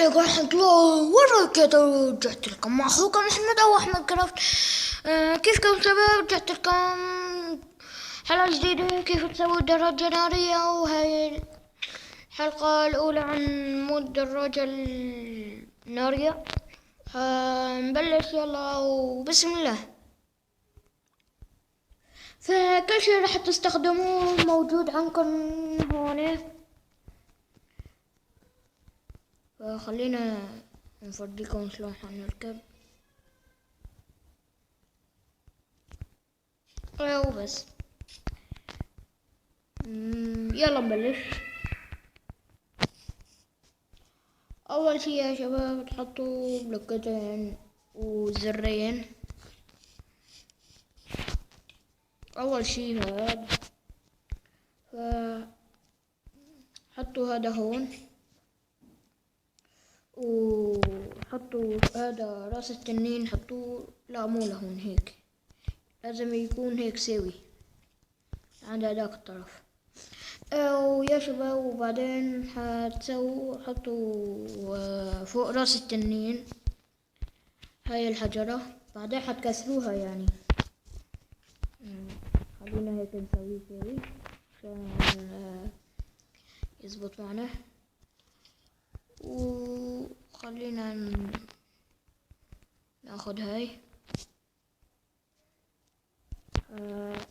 عليكم ورحمة الله وبركاته. رجعت لكم مع أخوكم محمد أو أحمد كرافت. كيفكم شباب؟ رجعت لكم حلقة جديدة كيف تسوي دراجة نارية، وهاي الحلقة الأولى عن مود دراجة النارية. نبلش يلا وبسم الله. فكل شي راح تستخدموه موجود عندكم هون، فخلينا نفرجيكم شلون حنركب. وبس يلا نبلش. اول شي يا شباب تحطوا بلوكتين وزرين. اول شي هاد، فحطوا هذا هون، وحطوا هذا راس التنين حطوه، لا مو لهون، هيك لازم يكون هيك سوي عند هذاك الطرف. ويا شباب وبعدين حطوا فوق راس التنين هاي الحجرة، بعدين حتكسروها يعني. خلينا هيك نسوي عشان يزبط معنا. وخلينا ناخد هاي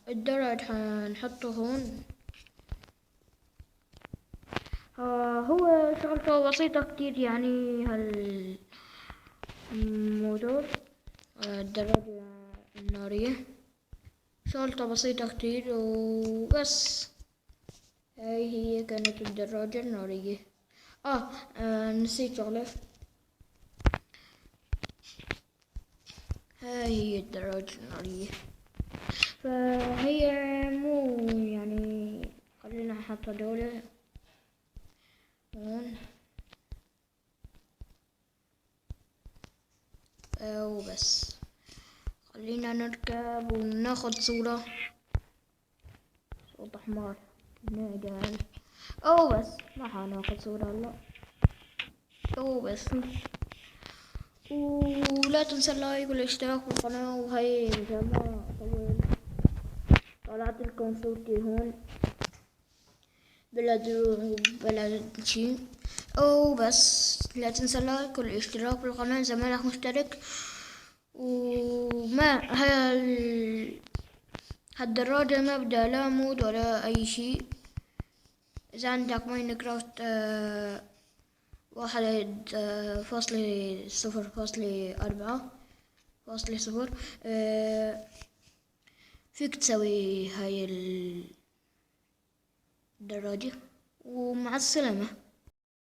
الدرج حنحطه هون. هو شغلته بسيطة كتير يعني، هالموتور الدراجة النارية شغلته بسيطة كتير وبس. هاي هي كانت الدراجة النارية. نسيت شغلة، هاي هي الدراجة النارية. فهي مو يعني، خلينا نحط هدول هون وبس. خلينا نركب وناخد صورة. صوت حمار نقدر بس ما حناخد صورة هلا. بس ولا تنسى اللايك والاشتراك في القناة. وهي مشان ما اطول طلعت لكم صورتي هون بلا دروع بلا شي. بس لا تنسى اللايك والاشتراك في القناة إذا مالك مشترك. وما هالدراجة ما بدها لا مود ولا أي شي. إذا عندك ماينكرافت 1.0.4.0 فيك تسوي هاي الدراجة. ومع السلامة.